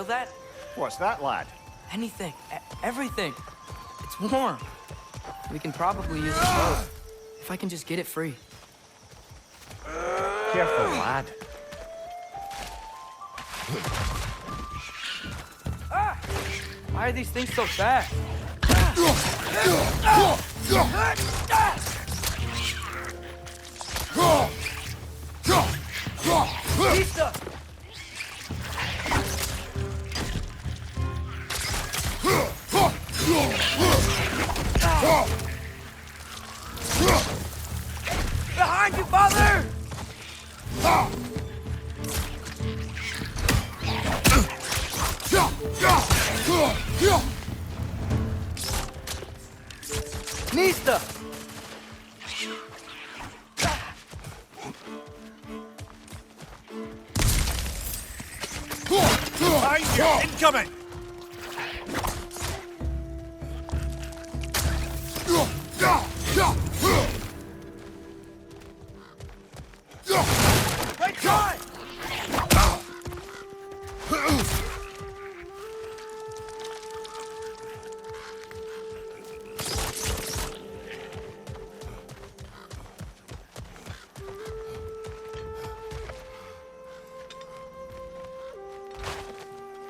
that? What's that, lad? Anything. Everything. It's warm. We can probably use it both. If I can just get it free. Careful, lad. Ah! Why are these things so fast? Lisa! Behind you, father! Nista! Behind you! Incoming! Right side!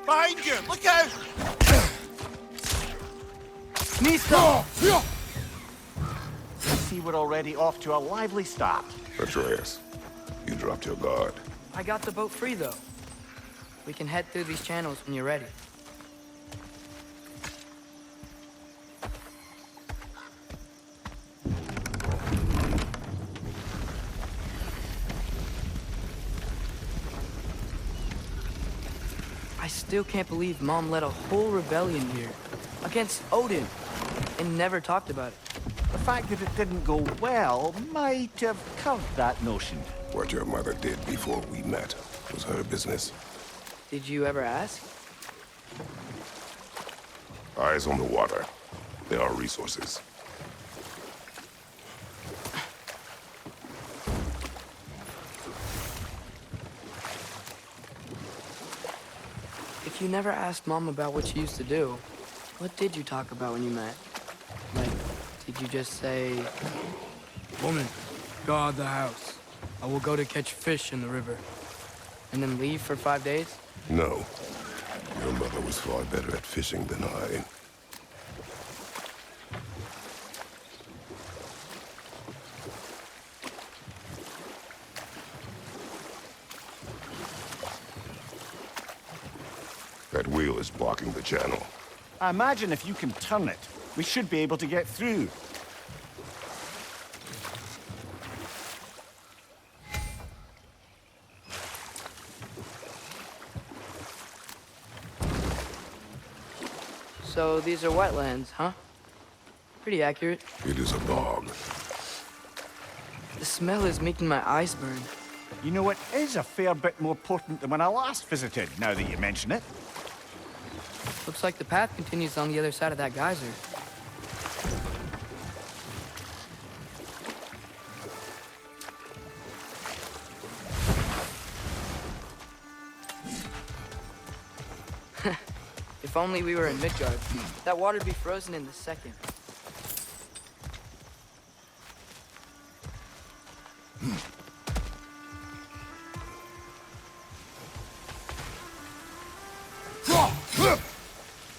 Behind you! Look out! Nista! I see we're already off to a lively start. Atreus, you dropped your guard. I got the boat free, though. We can head through these channels when you're ready. I still can't believe Mom led a whole rebellion here against Odin and never talked about it. The fact that it didn't go well might have curved that notion. What your mother did before we met was her business. Did you ever ask? Eyes on the water. There are resources. If you never asked Mom about what she used to do, what did you talk about when you met? Like, did you just say, "Woman, guard the house. I will go to catch fish in the river," and then leave for 5 days? No. Your mother was far better at fishing than I. That wheel is blocking the channel. I imagine if you can turn it, we should be able to get through. So these are wetlands, huh? Pretty accurate. It is a bog. The smell is making my eyes burn. You know, it is a fair bit more potent than when I last visited, now that you mention it. Looks like the path continues on the other side of that geyser. If only we were in Midgard, that water'd be frozen in the second.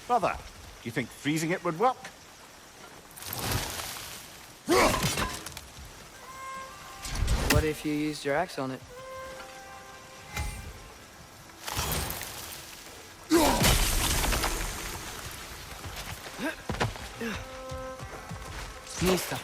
Brother, do you think freezing it would work? What if you used your axe on it? Nista.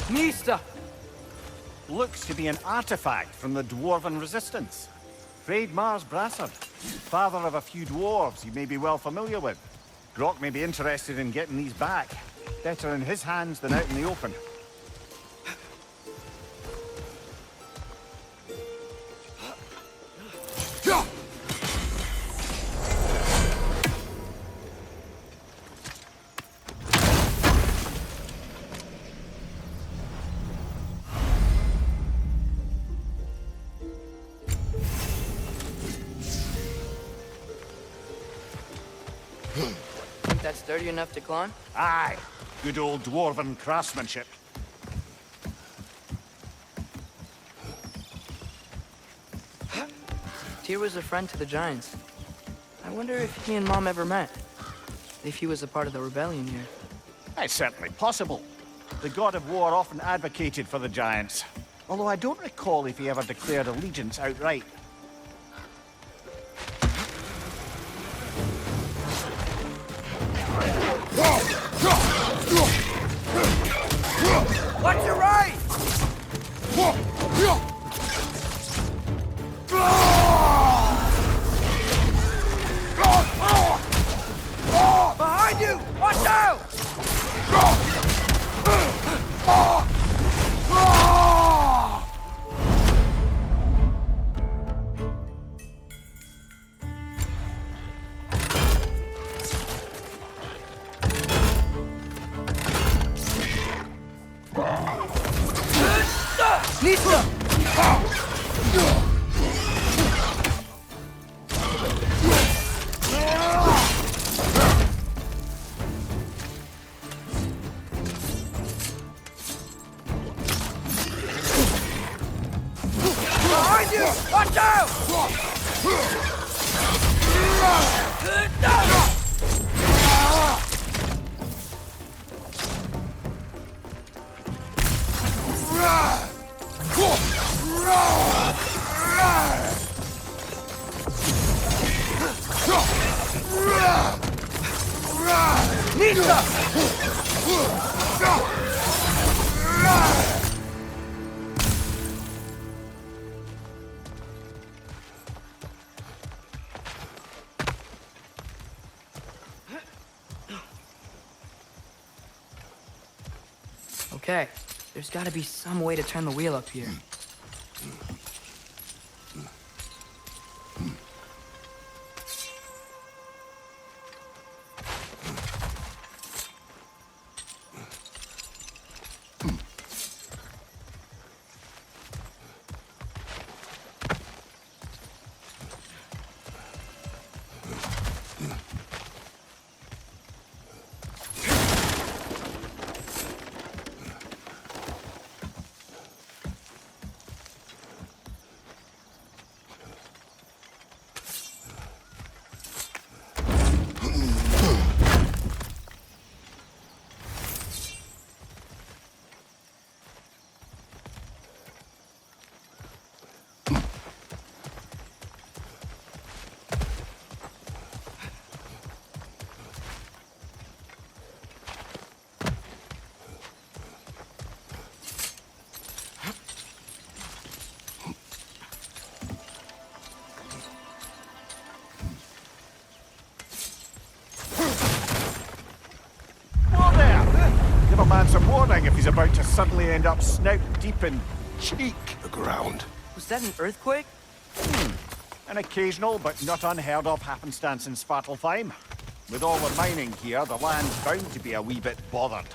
Mista! Looks to be an artifact from the Dwarven Resistance. Mars Brasser, father of a few dwarves you may be well familiar with. Brock may be interested in getting these back. Better in his hands than out in the open. Think that's sturdy enough to climb? Aye, good old Dwarven craftsmanship. Tyr was a friend to the Giants. I wonder if he and Mom ever met. If he was a part of the rebellion here. It's certainly possible. The God of War often advocated for the Giants. Although I don't recall if he ever declared allegiance outright. Watch your right! Behind you! Watch out! Nista! Behind you! Watch out! Nista! Okay, there's gotta be some way to turn the wheel up here. Some warning if he's about to suddenly end up snout deep in cheek. The ground. Was that an earthquake? An occasional but not unheard of happenstance in Svartalfheim. With all the mining here, the land's bound to be a wee bit bothered.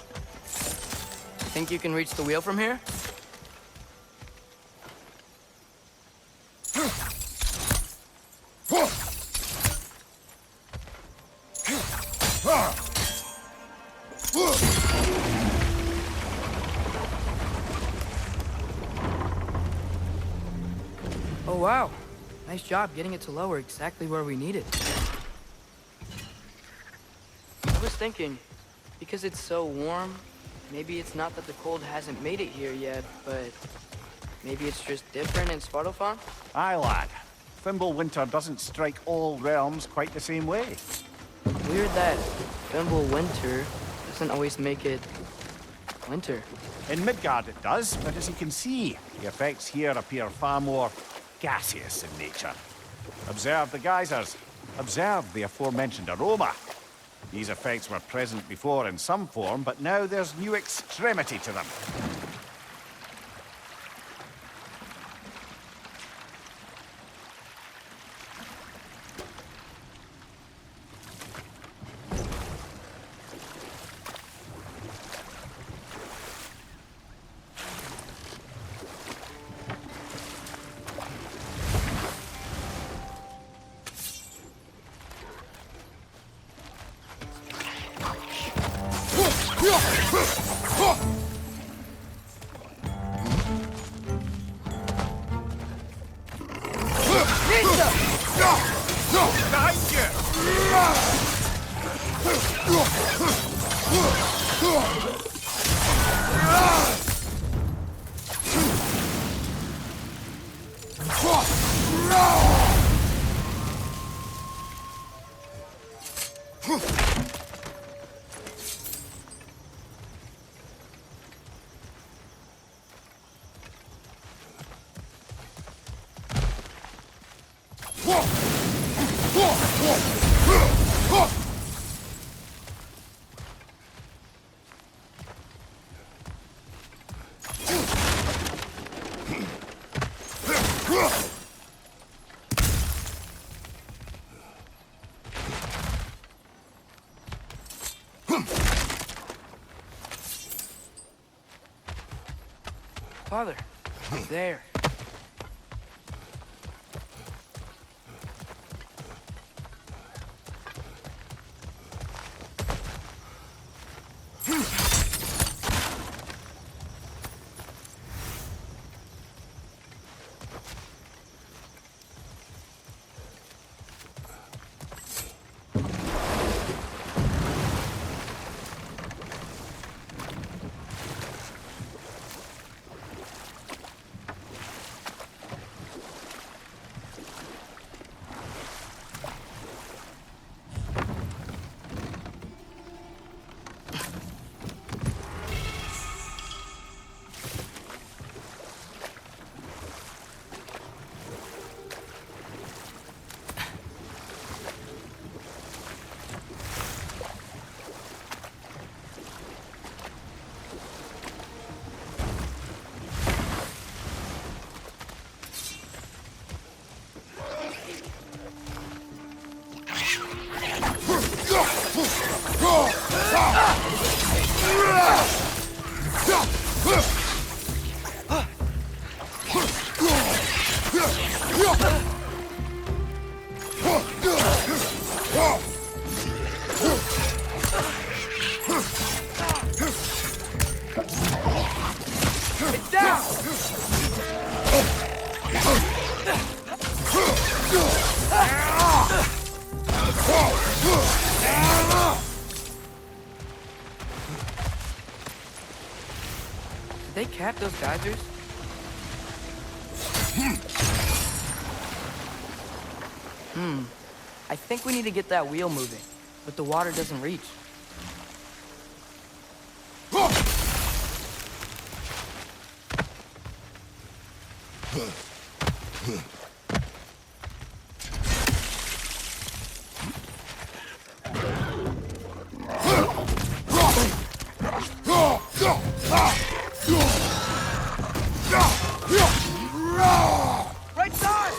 Think you can reach the wheel from here? Oh wow, nice job getting it to lower exactly where we need it. I was thinking, because it's so warm, maybe it's not that the cold hasn't made it here yet, but maybe it's just different in Svartalfheim? Aye, lad. Fimbulwinter doesn't strike all realms quite the same way. Weird that Fimbulwinter doesn't always make it winter. In Midgard it does, but as you can see, the effects here appear far more gaseous in nature. Observe the geysers. Observe the aforementioned aroma. These effects were present before in some form, but now there's new extremity to them. Behind Father, there. It's down! Did they cap those geysers? I think we need to get that wheel moving, but the water doesn't reach. Right side!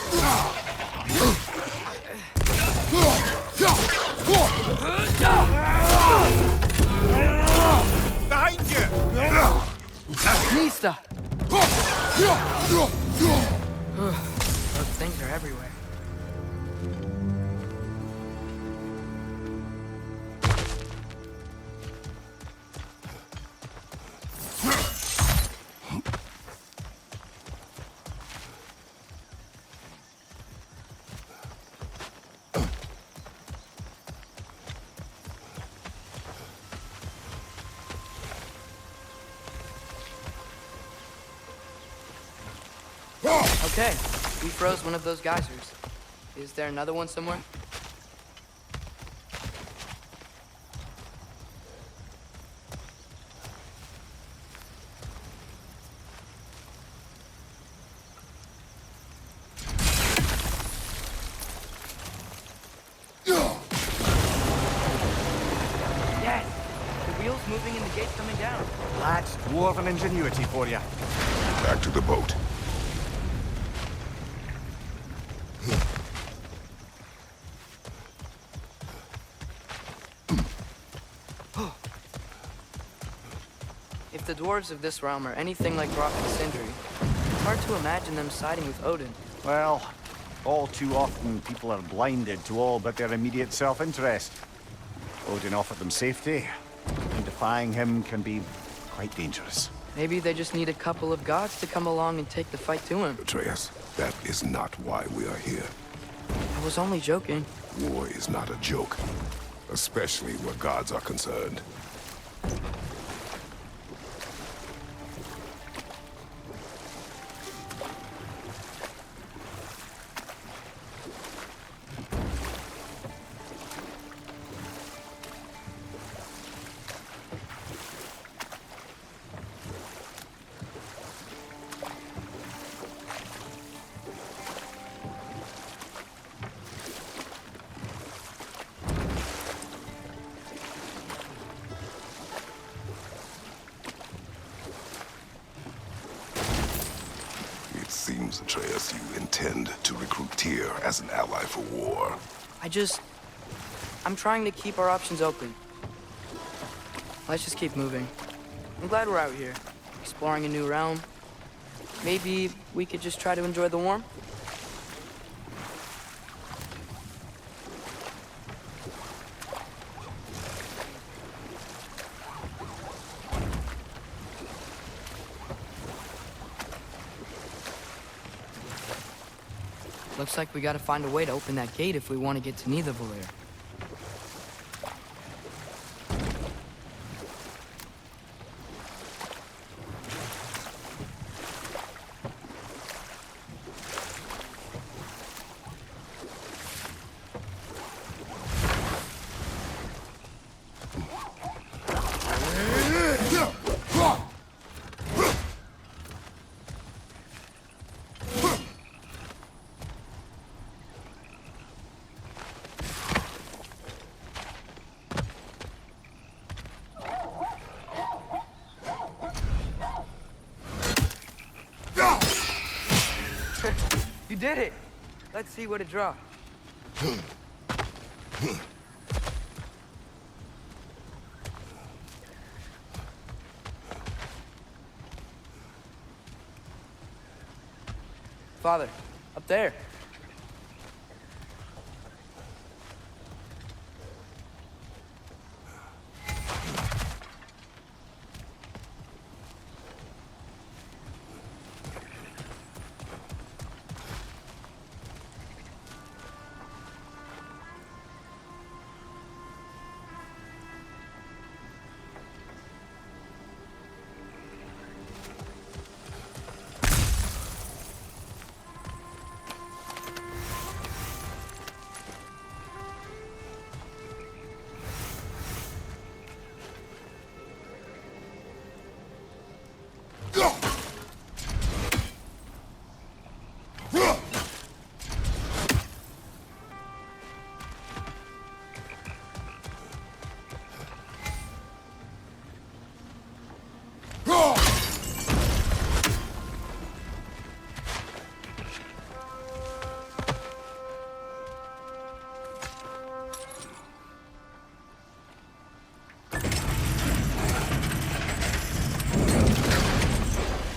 Behind you! Nista! Those things are everywhere. Okay, we froze one of those geysers. Is there another one somewhere? Yes! The wheels moving and the gate coming down. That's dwarven ingenuity for you. Back to the boat. If the dwarves of this realm are anything like Brock and Sindri, it's hard to imagine them siding with Odin. Well, all too often people are blinded to all but their immediate self-interest. Odin offered them safety, and defying him can be quite dangerous. Maybe they just need a couple of gods to come along and take the fight to him. Atreus, that is not why we are here. I was only joking. War is not a joke, especially where gods are concerned. It seems, Atreus, you intend to recruit Tyr as an ally for war. I'm trying to keep our options open. Let's just keep moving. I'm glad we're out here, exploring a new realm. Maybe we could just try to enjoy the warmth? Looks like we gotta find a way to open that gate if we want to get to Nidavellir. You did it! Let's see what it draws. Father, up there.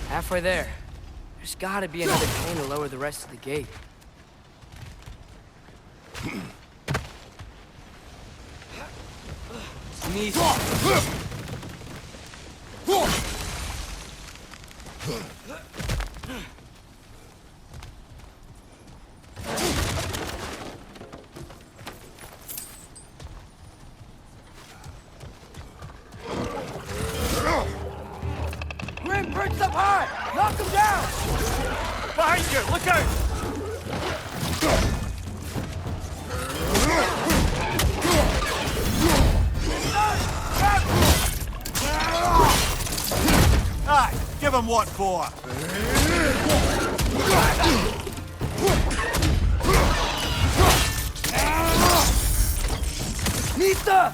Halfway there. There's gotta be another chain to lower the rest of the gate. Sneeze. Grim, perched up high! Knock him down! Behind you! Look out! give him what for! Nita!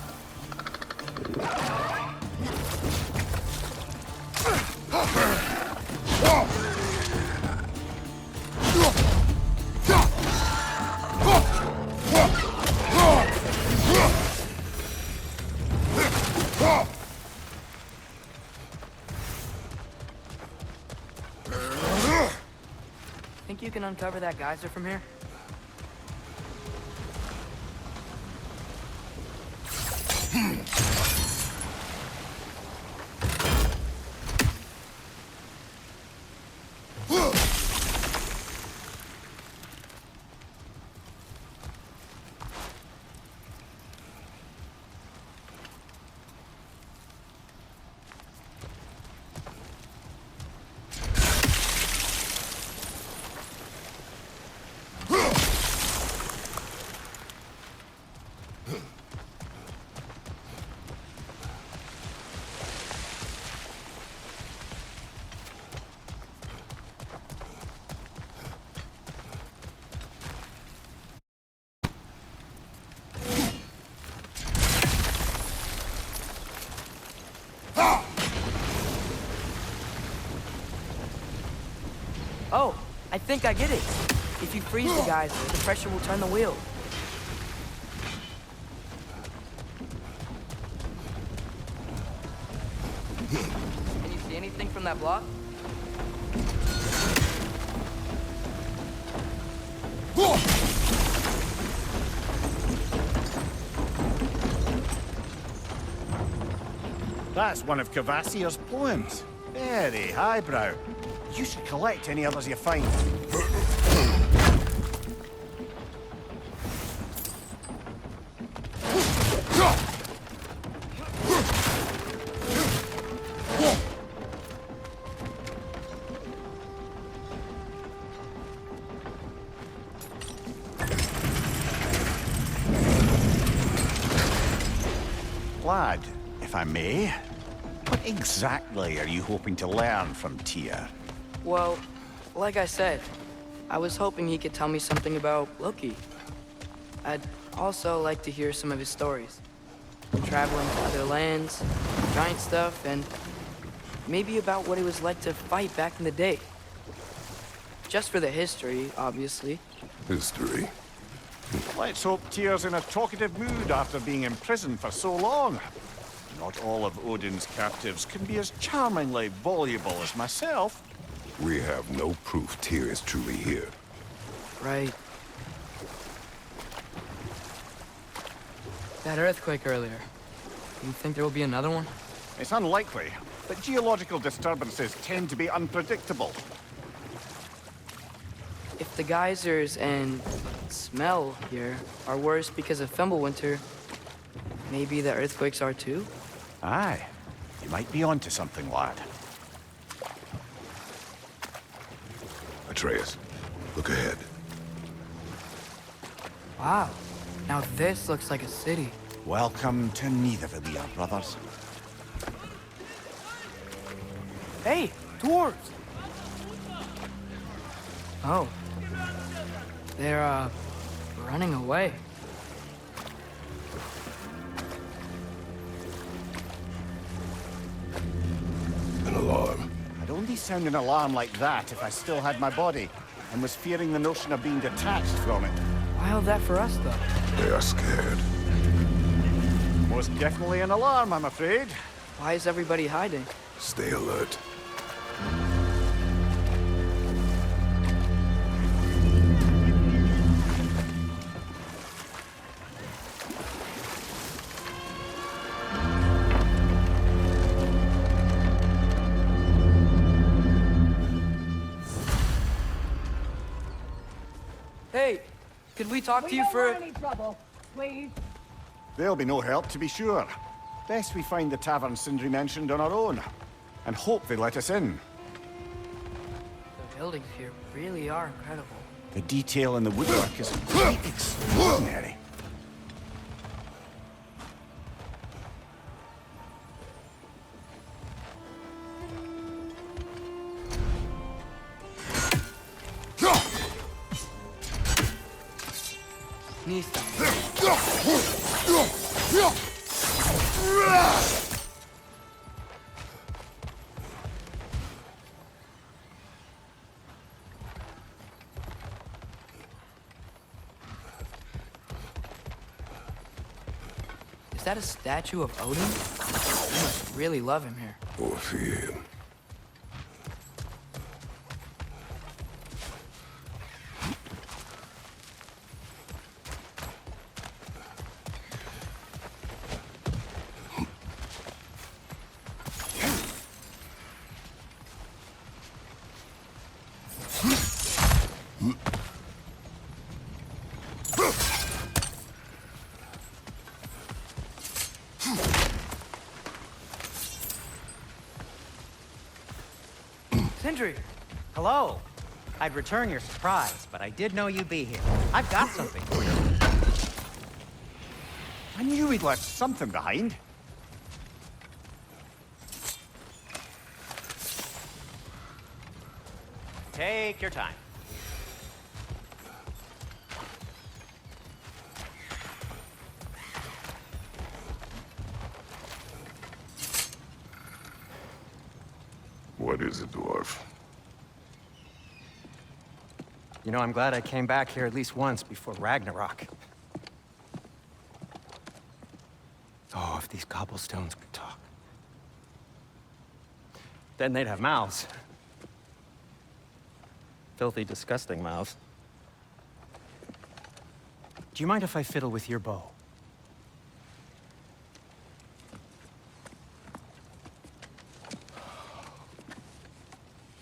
Think you can uncover that geyser from here? Oh, I think I get it. If you freeze the geyser, the pressure will turn the wheel. Can you see anything from that block? That's one of Cavassier's poems. Very highbrow. You should collect any others you find. Lad, if I may, what exactly are you hoping to learn from Tyr? Well, like I said, I was hoping he could tell me something about Loki. I'd also like to hear some of his stories. Traveling to other lands, giant stuff, and maybe about what it was like to fight back in the day. Just for the history, obviously. History. Let's hope Tyr's in a talkative mood after being in prison for so long. Not all of Odin's captives can be as charmingly voluble as myself. We have no proof Tyr is truly here. Right. That earthquake earlier. You think there will be another one? It's unlikely, but geological disturbances tend to be unpredictable. If the geysers and smell here are worse because of Fimbulwinter, maybe the earthquakes are too? Aye. You might be onto something, lad. Atreus, look ahead. Wow. Now this looks like a city. Welcome to Nidavellir, brothers. Hey, dwarves! Oh. They're, running away. An alarm. I'd only sound an alarm like that if I still had my body, and was fearing the notion of being detached from it. Wild that for us, though. They are scared. Most definitely an alarm, I'm afraid. Why is everybody hiding? Stay alert. Hey, could we talk to you for... any trouble, please. There'll be no help, to be sure. Best we find the tavern Sindri mentioned on our own, and hope they let us in. The buildings here really are incredible. The detail in the woodwork is quite extraordinary. Nista. Is that a statue of Odin? You must really love him here. Or fear him. Sindri! Hello. I'd return your surprise, but I did know you'd be here. I've got something for you. I knew we'd left something behind. Take your time. What is it, dwarf? You know, I'm glad I came back here at least once before Ragnarok. Oh, if these cobblestones could talk. Then they'd have mouths. Filthy, disgusting mouths. Do you mind if I fiddle with your bow?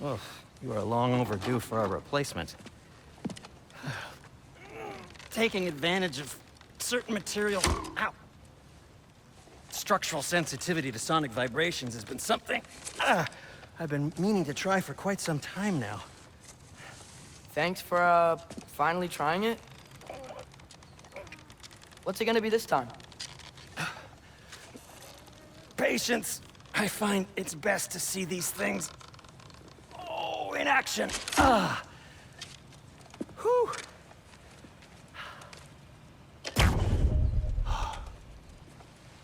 Oh, you are long overdue for a replacement. Taking advantage of certain material... Ow! Structural sensitivity to sonic vibrations has been something I've been meaning to try for quite some time now. Thanks for, finally trying it. What's it gonna be this time? Patience. I find it's best to see these things... Oh, in action. Whew.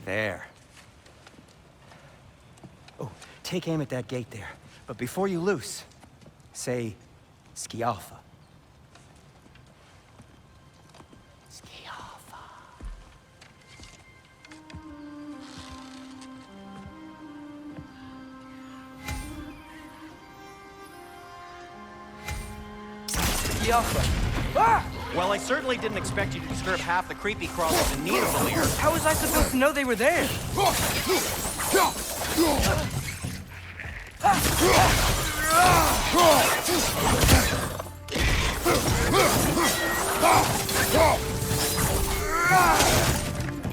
There. Oh, take aim at that gate there. But before you loose, say, Skialfa. Skialfa. Skialfa. Ah! Well, I certainly didn't expect you to disturb half the creepy crawlers in Nidavellir. How was I supposed to know they were there?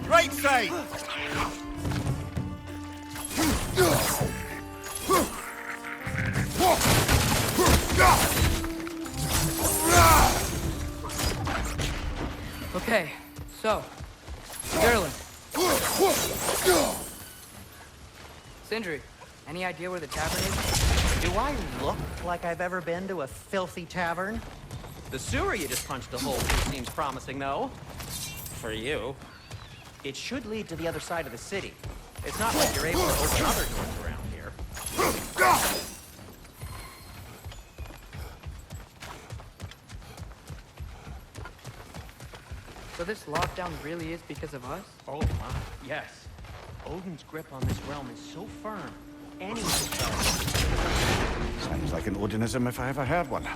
Right side! Okay, so, Durlin. Sindri, any idea where the tavern is? Do I look like I've ever been to a filthy tavern? The sewer you just punched a hole through seems promising, though. For you. It should lead to the other side of the city. It's not like you're able to open other doors around here. So this lockdown really is because of us? Oh my, yes. Odin's grip on this realm is so firm, anyone can... Sounds like an Odinism if I ever heard one.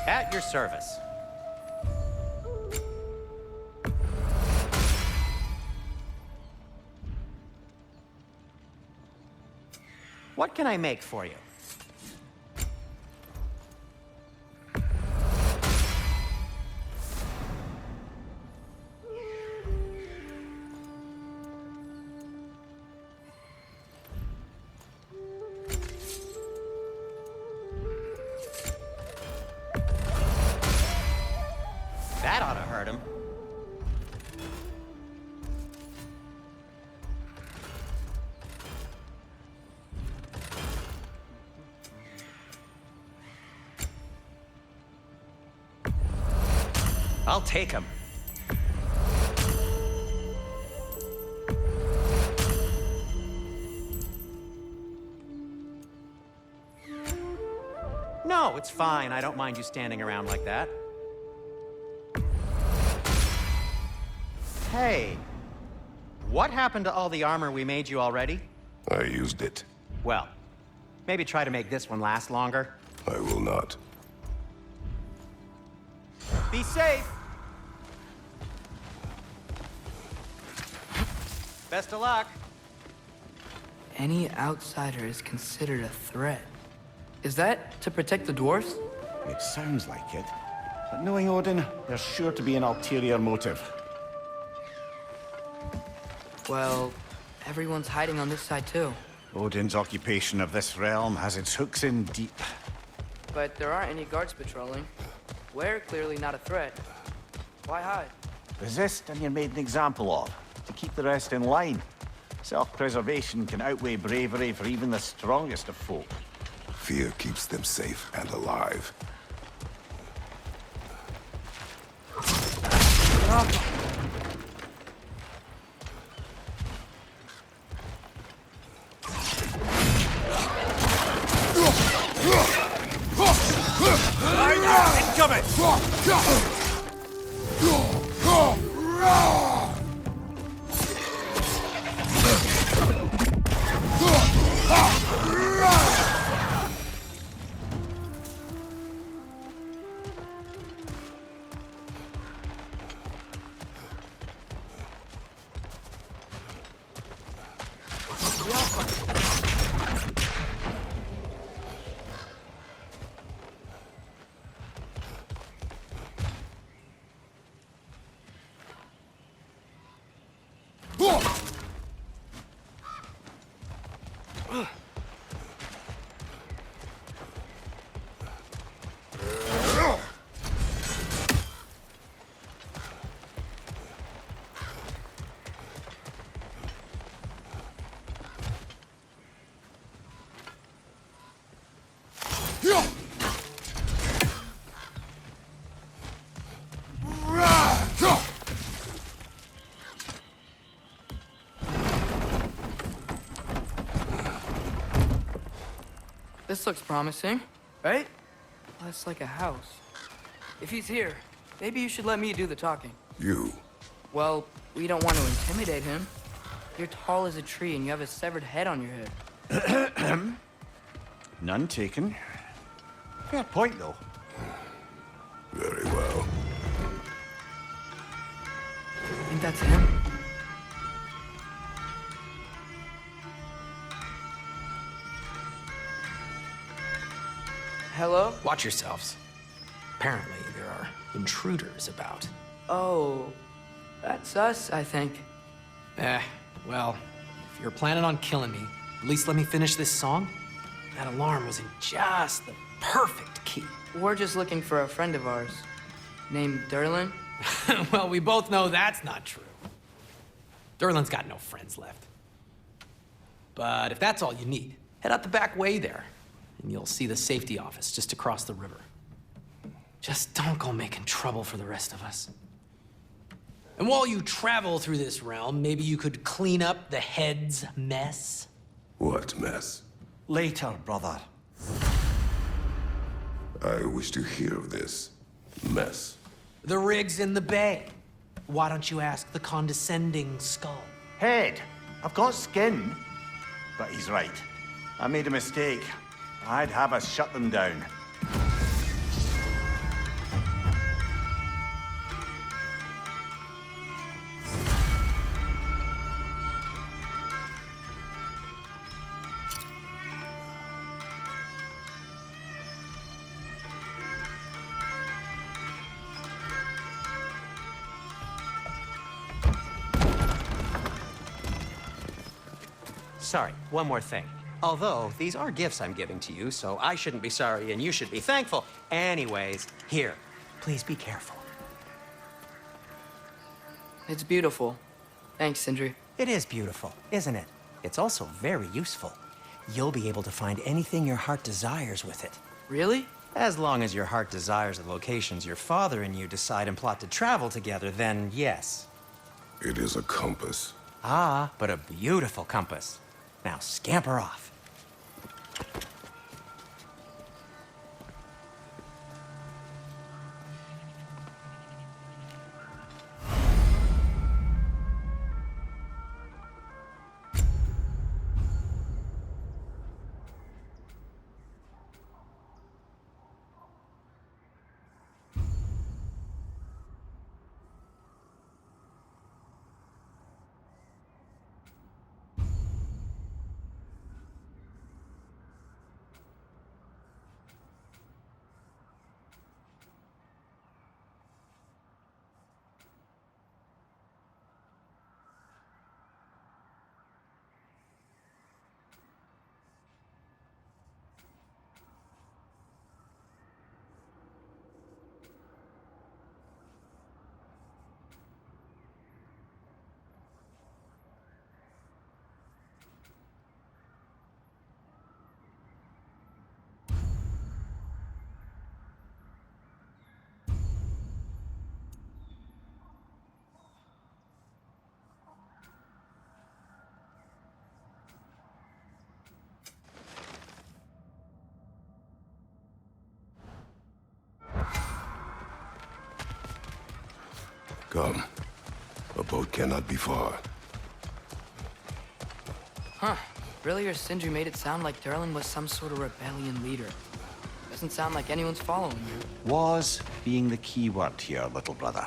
At your service. What can I make for you? That ought to hurt him. I'll take him. No, it's fine. I don't mind you standing around like that. Hey, what happened to all the armor we made you already? I used it. Well, maybe try to make this one last longer. I will not. Be safe. Best of luck. Any outsider is considered a threat. Is that to protect the dwarfs? It sounds like it. But knowing Odin, there's sure to be an ulterior motive. Well, everyone's hiding on this side too. Odin's occupation of this realm has its hooks in deep. But there aren't any guards patrolling. We're clearly not a threat. Why hide? Resist and you're made an example of, to keep the rest in line. Self-preservation can outweigh bravery for even the strongest of folk. Fear keeps them safe and alive. This looks promising, right? Well, it's like a house. If he's here, maybe you should let me do the talking. You. Well, we don't want to intimidate him. You're tall as a tree and you have a severed head on your head. None taken. Fair point, though. Very well. I think that's him. Hello? Watch yourselves. Apparently, there are intruders about. Oh, that's us, I think. Well, if you're planning on killing me, at least let me finish this song. That alarm was in just the perfect key. We're just looking for a friend of ours named Durlin. Well, we both know that's not true. Durlin's got no friends left. But if that's all you need, head out the back way there, and you'll see the safety office just across the river. Just don't go making trouble for the rest of us. And while you travel through this realm, maybe you could clean up the head's mess? What mess? Later, brother. I wish to hear of this mess. The rig's in the bay. Why don't you ask the condescending skull? Head, I've got skin. But he's right. I made a mistake. I'd have us shut them down. Sorry, one more thing. Although, these are gifts I'm giving to you, so I shouldn't be sorry and you should be thankful. Anyways, here, please be careful. It's beautiful. Thanks, Sindri. It is beautiful, isn't it? It's also very useful. You'll be able to find anything your heart desires with it. Really? As long as your heart desires the locations your father and you decide and plot to travel together, then yes. It is a compass. Ah, but a beautiful compass. Now scamper off. Come. A boat cannot be far. Huh. Earlier, Sindri made it sound like Durlin was some sort of rebellion leader. Doesn't sound like anyone's following you. Was being the key word here, little brother.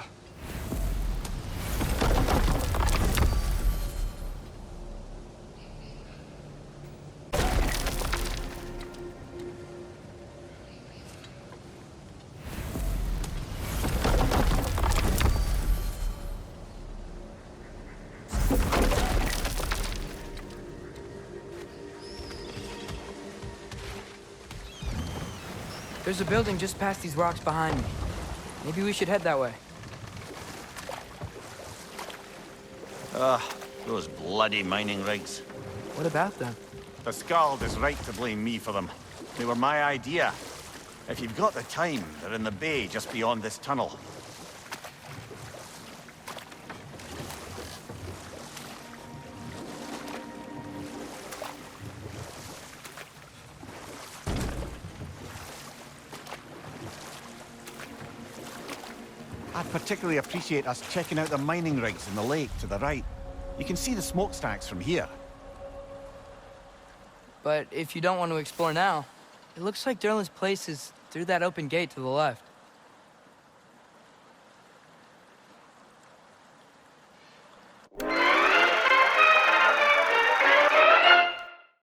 There's a building just past these rocks behind me. Maybe we should head that way. Those bloody mining rigs. What about them? The Skald is right to blame me for them. They were my idea. If you've got the time, they're in the bay just beyond this tunnel. I'd particularly appreciate us checking out the mining rigs in the lake to the right. You can see the smokestacks from here. But if you don't want to explore now, it looks like Durlin's place is through that open gate to the left.